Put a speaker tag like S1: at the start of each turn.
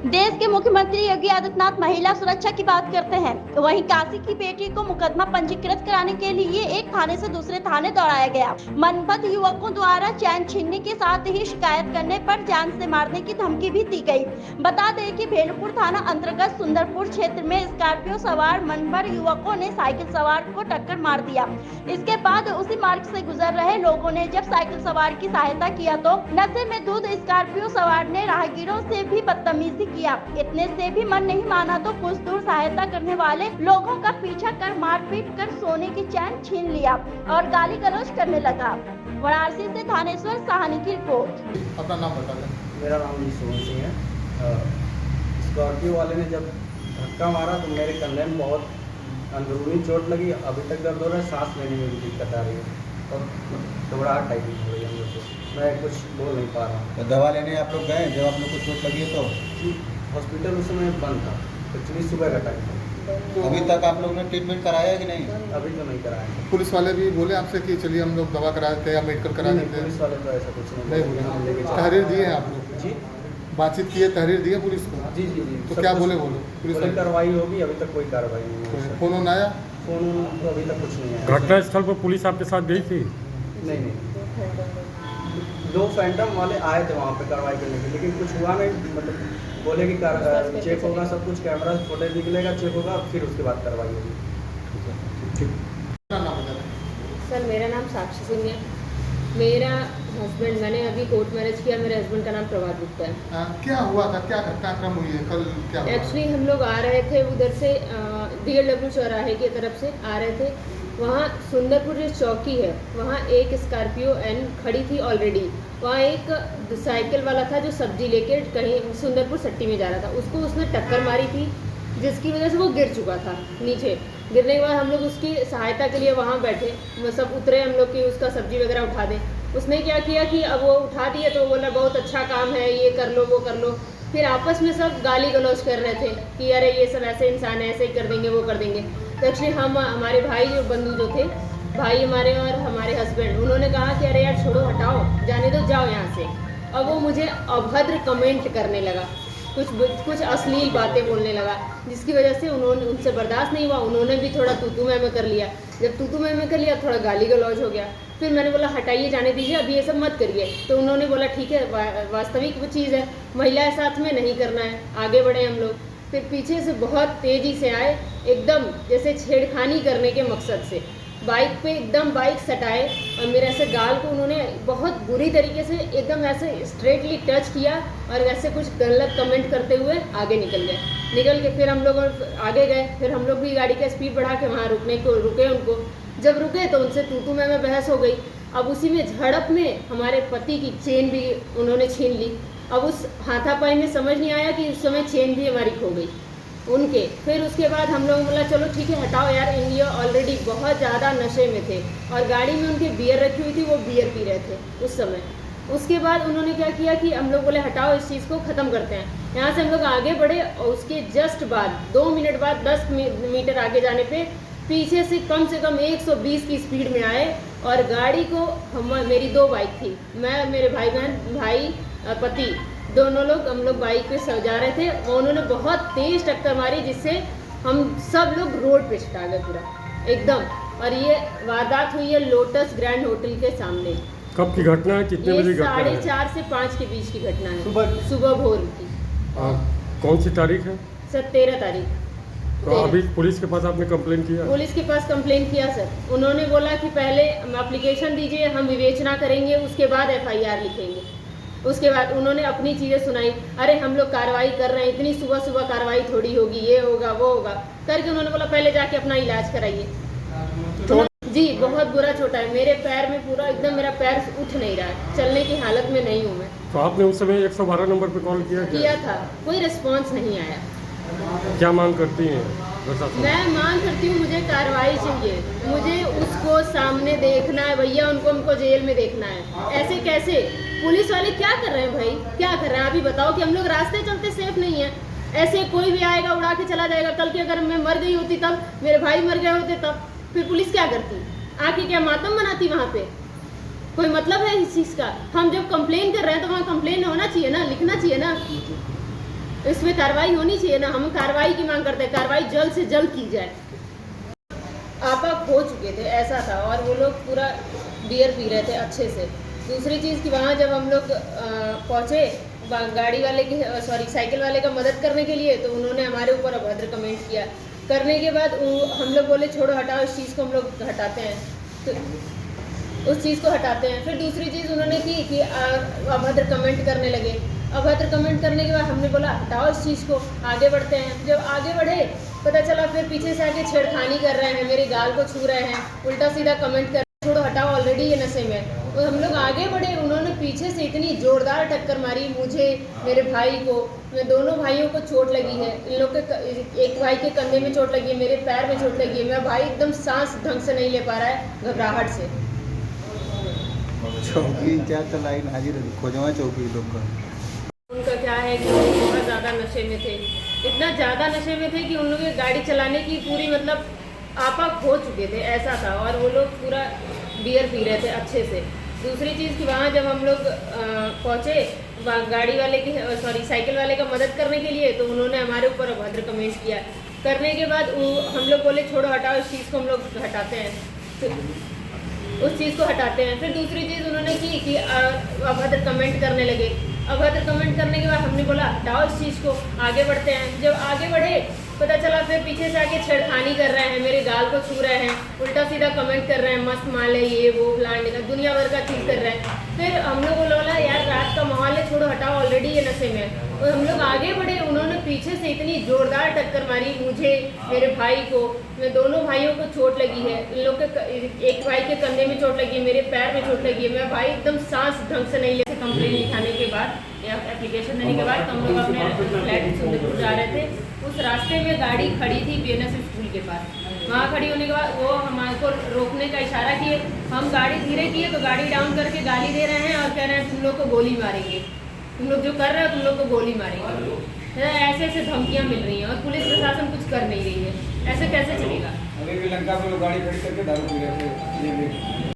S1: देश के मुख्यमंत्री योगी आदित्यनाथ महिला सुरक्षा की बात करते हैं, तो वहीं काशी की बेटी को मुकदमा पंजीकृत कराने के लिए एक थाने से दूसरे थाने दौड़ाया गया। मनपद युवकों द्वारा चैन छीनने के साथ ही शिकायत करने पर जान से मारने की धमकी भी दी गई। बता दें कि भेलपुर थाना अंतर्गत सुंदरपुर क्षेत्र में स्कॉर्पियो सवार मनपद युवकों ने साइकिल सवार को टक्कर मार दिया। इसके बाद उसी मार्ग से गुजर रहे लोगों ने जब साइकिल सवार की सहायता किया तो नशे में धुत स्कॉर्पियो सवार ने राहगीरों से भी बदतमीजी किया। इतने से भी मन नहीं माना तो कुछ दूर सहायता करने वाले लोगों का पीछा कर मारपीट कर सोने की चैन छीन लिया और गाली गलौज करने लगा। वाराणसी से थानेश्वर साहनी की रिपोर्ट।
S2: अपना नाम बता दें।
S3: मेरा नाम सोहन सिंह है। स्कॉर्पियो वाले ने जब धक्का मारा तो मेरे कंधे में बहुत अंदरूनी चोट लगी। अभी तक दर्द हो रहा है, सांस लेने में भी दिक्कत आ रही है और घबराहट टाइप की हो रही है मुझे। मैं कुछ बोल नहीं पा रहा हूँ।
S2: तो दवा लेने आप लोग गए जब आप लोग को चोट लगी है तो?
S3: हॉस्पिटल उस समय बंद था, एक्चुअली सुबह का टाइम था।
S2: तो अभी तक आप लोग ने ट्रीटमेंट कराया कि नहीं?
S3: अभी तो नहीं कराया।
S4: पुलिस वाले भी बोले आपसे कि चलिए हम लोग दवा करा देते हैं या मेडिकल करा देते हैं?
S3: पुलिस वाले तो ऐसा कुछ
S4: नहीं बोले। तहरीर दिए हैं आप लोग?
S3: जी,
S4: बातचीत किए, तहरीर दिए पुलिस को?
S3: जी जी जी।
S4: तो क्या बोले बोलो? पुलिस
S3: बोले
S4: वाले
S3: कार्रवाई होगी, अभी तक कोई कार्रवाई नहीं हुई।
S4: फोन ऑन आया?
S3: फोन तो अभी तक कुछ नहीं आया।
S5: घटनास्थल पर पुलिस आपके साथ गई थी?
S3: नहीं, 2 फैंटम वाले आए थे वहाँ पे कार्रवाई करने के लिए, लेकिन कुछ हुआ नहीं। मतलब बोले कि चेक होगा, सब कुछ कैमरा फुटेज निकलेगा, चेक होगा, फिर उसके बाद कार्रवाई होगी।
S4: अपना नाम बता दें।
S6: सर, मेरा नाम साक्षी सिंह है। मेरा हस्बैंड, मैंने अभी कोर्ट मैरिज किया। मेरे हस्बैंड का नाम प्रभात गुप्ता है।
S4: क्या हुआ था, क्या घटनाक्रम हुई है कल, क्या हुआ?
S6: एक्चुअली हम लोग आ रहे थे उधर से DLW चौराहे की तरफ से आ रहे थे। वहाँ सुंदरपुर जो चौकी है वहाँ एक स्कॉर्पियो एन खड़ी थी ऑलरेडी। वहाँ एक साइकिल वाला था जो सब्जी लेके कहीं सुंदरपुर सट्टी में जा रहा था, उसको उसने टक्कर मारी थी जिसकी वजह से वो गिर चुका था नीचे। गिरने के बाद हम लोग उसकी सहायता के लिए वहाँ बैठे, वो सब उतरे हम लोग कि उसका सब्जी वगैरह उठा दें। उसने क्या किया कि अब वो उठा दिए तो बोला बहुत अच्छा काम है, ये कर लो वो कर लो। फिर आपस में सब गाली गलौज कर रहे थे कि अरे ये सब ऐसे इंसान है, ऐसे ही कर देंगे वो कर देंगे। तो एक्चुअली हमारे भाई जो बंधु जो थे, भाई हमारे और हमारे हस्बैंड, उन्होंने कहा कि अरे यार छोड़ो, हटाओ, जाने दो, जाओ यहाँ से। और वो मुझे अभद्र कमेंट करने लगा, कुछ अश्लील बातें बोलने लगा, जिसकी वजह से उनसे बर्दाश्त नहीं हुआ। उन्होंने भी थोड़ा तूतू मैं कर लिया। जब तूतू मैं कर लिया, थोड़ा गाली गलौज हो गया। फिर मैंने बोला हटाइए, जाने दीजिए, अभी ये सब मत करिए। तो उन्होंने बोला ठीक है, वास्तविक वो चीज़ है, महिलाएं साथ में नहीं करना है, आगे बढ़े हम लोग। फिर पीछे से बहुत तेज़ी से आए, एकदम जैसे छेड़खानी करने के मकसद से बाइक पे एकदम बाइक सटाए और मेरे ऐसे गाल को उन्होंने बहुत बुरी तरीके से एकदम ऐसे स्ट्रेटली टच किया और वैसे कुछ गलत कमेंट करते हुए आगे निकल के फिर हम लोग आगे गए। फिर हम लोग भी गाड़ी का स्पीड बढ़ा के वहाँ रुके उनको। जब रुके तो उनसे तू मैं बहस हो गई। अब उसी में झड़प में हमारे पति की चेन भी उन्होंने छीन ली। अब उस हाथापाई में समझ नहीं आया कि उस समय चेन भी हमारी खो गई उनके। फिर उसके बाद हम लोग बोला चलो ठीक है, हटाओ यार, ये ऑलरेडी बहुत ज़्यादा नशे में थे और गाड़ी में उनके बियर रखी हुई थी, वो बियर पी रहे थे उस समय। उसके बाद उन्होंने क्या किया कि हम लोग बोले हटाओ, इस चीज़ को ख़त्म करते हैं। यहाँ से हम लोग आगे बढ़े और उसके जस्ट बाद 2 मिनट बाद 10 मीटर आगे जाने पे पीछे से कम 120 की स्पीड में आए और गाड़ी को मेरी 2 बाइक थी, मैं मेरे भाई पति दोनों लोग, हम लोग बाइक पे जा रहे थे और उन्होंने बहुत तेज़ टक्कर मारी जिससे हम सब लोग रोड पे छिटा गए पूरा एकदम। और ये वारदात हुई है लोटस ग्रैंड होटल के सामने।
S5: कब की घटना है, कितने बजे घटना है?
S6: 4:30 से 5 के बीच की घटना है,
S4: सुबह
S6: भोर की।
S5: कौन सी तारीख है?
S6: सर 13 तारीख।
S5: तो अभी पुलिस के पास आपने कंप्लेन किया?
S6: पुलिस के पास कंप्लेन किया सर। उन्होंने बोला कि पहले एप्लीकेशन दीजिए, हम विवेचना करेंगे, उसके बाद FIR लिखेंगे। उसके बाद उन्होंने अपनी चीज़ें सुनाई, अरे हम लोग कार्रवाई कर रहे हैं, इतनी सुबह कार्रवाई थोड़ी होगी, ये होगा वो होगा करके उन्होंने बोला पहले जाके अपना इलाज कराइए। जी बहुत बुरा चोट है मेरे पैर में, पूरा एकदम मेरा पैर उठ नहीं रहा है, चलने की हालत में नहीं हूँ मैं।
S5: तो आपने उस समय 112 नंबर पे कॉल किया
S6: था, कोई रिस्पॉन्स नहीं आया।
S5: क्या मांग करती हैं?
S6: मैं मांग करती हूँ, मुझे कार्रवाई चाहिए, मुझे उसको सामने देखना है भैया, उनको जेल में देखना है। ऐसे कैसे? पुलिस वाले क्या कर रहे हैं भाई, क्या कर रहे हैं? अभी बताओ कि हम लोग रास्ते चलते सेफ नहीं है, ऐसे कोई भी आएगा उड़ा के चला जाएगा। कल की अगर मैं मर गई होती तब, मेरे भाई मर गए होते तब, फिर पुलिस क्या करती? आके क्या मातम मनाती वहाँ पे? कोई मतलब है इस चीज़ का? हम जब कंप्लेन कर रहे हैं तो वहाँ कंप्लेन होना चाहिए ना, लिखना चाहिए ना। इसमें कार्रवाई होनी चाहिए ना, हम कार्रवाई की मांग करते हैं, कार्रवाई जल्द से जल्द की जाए। आपा खो चुके थे ऐसा था, और वो लोग पूरा बियर पी रहे थे अच्छे से। दूसरी चीज़ कि वहाँ जब हम लोग पहुँचे गाड़ी वाले की साइकिल वाले का मदद करने के लिए, तो उन्होंने हमारे ऊपर अभद्र कमेंट किया। करने के बाद हम लोग बोले छोड़ो हटाओ, इस चीज़ को हम लोग हटाते हैं, तो उस चीज़ को हटाते हैं। फिर दूसरी चीज़ उन्होंने की कि अभद्र कमेंट करने लगे। अभद्र कमेंट करने के बाद हमने बोला हटाओ इस चीज़ को, आगे बढ़ते हैं। जब आगे बढ़े पता चला फिर पीछे से आके छेड़खानी कर रहे हैं, मेरे गाल को छू रहे हैं, उल्टा सीधा कमेंट कर, छोड़ो हटाओ, ऑलरेडी ये नशे में। और हम लोग आगे बढ़े, उन्होंने पीछे से इतनी जोरदार टक्कर मारी मुझे, मेरे भाई को। मैं दोनों भाइयों को चोट लगी है। इन लोग के एक भाई के कंधे में चोट लगी है, मेरे पैर में चोट लगी है। मेरा भाई एकदम सांस ढंग से नहीं ले पा रहा है घबराहट से।
S2: चौकी इंचार्ज तो लाइन हाजिर है, खोजवा चौकी लोग का।
S6: उनका क्या है कि वो बहुत ज़्यादा नशे में थे, इतना ज़्यादा नशे में थे कि उन लोगों की गाड़ी चलाने की पूरी मतलब आपा खो चुके थे ऐसा था, और वो लोग पूरा बियर पी रहे थे अच्छे से। दूसरी चीज़ कि वहाँ जब हम लोग पहुँचे गाड़ी वाले की साइकिल वाले का मदद करने के लिए, तो उन्होंने हमारे ऊपर अभद्र कमेंट किया। करने के बाद हम लोग बोले छोड़ो हटाओ, इस चीज़ को हम लोग हटाते हैं, तो उस चीज़ को हटाते हैं। फिर दूसरी चीज़ उन्होंने की कि अभद्र कमेंट करने लगे। अभद्र कमेंट करने के बाद हमने बोला हटाओ इस चीज़ को, आगे बढ़ते हैं। जब आगे बढ़े पता चला फिर पीछे से आके छेड़खानी कर रहे हैं, मेरे गाल को छू रहे हैं, उल्टा सीधा कमेंट कर रहे हैं, मस्त माल है ये वो प्लान, दुनिया भर का चीज़ कर रहे हैं। फिर हम लोग को बोला यार रात का माहौल है, छोड़ो हटाओ, ऑलरेडी ये नशे में। और हम लोग आगे बढ़े, उन्होंने पीछे से इतनी जोरदार टक्कर मारी मुझे, मेरे भाई को। मैं दोनों भाइयों को चोट लगी है। इन लोग के एक भाई के कंधे में चोट लगी है, मेरे पैर में चोट लगी है। मेरा भाई एकदम सांस ढंग से नहीं ले। कंप्लेंट लिखाने के बाद या एप्लीकेशन देने के बाद हम लोग अपने फ्लैट सुंदरपुर जा रहे थे। उस रास्ते में गाड़ी खड़ी थी बीएनएस स्कूल के पास। वहाँ खड़ी होने के बाद वो हमारे को रोकने का इशारा किए, हम गाड़ी धीरे किए तो गाड़ी डाउन करके गाली दे रहे हैं और कह रहे हैं तुम लोग को गोली मारेंगे, तुम लोग जो कर रहे हो तुम लोग को गोली मारेंगे। ऐसे ऐसे धमकियाँ मिल रही हैं और पुलिस प्रशासन कुछ कर नहीं रही है। ऐसे कैसे चलेगा?
S3: अभी भी लंका में लोग गाड़ी खड़ी करके दारू पी रहे थे।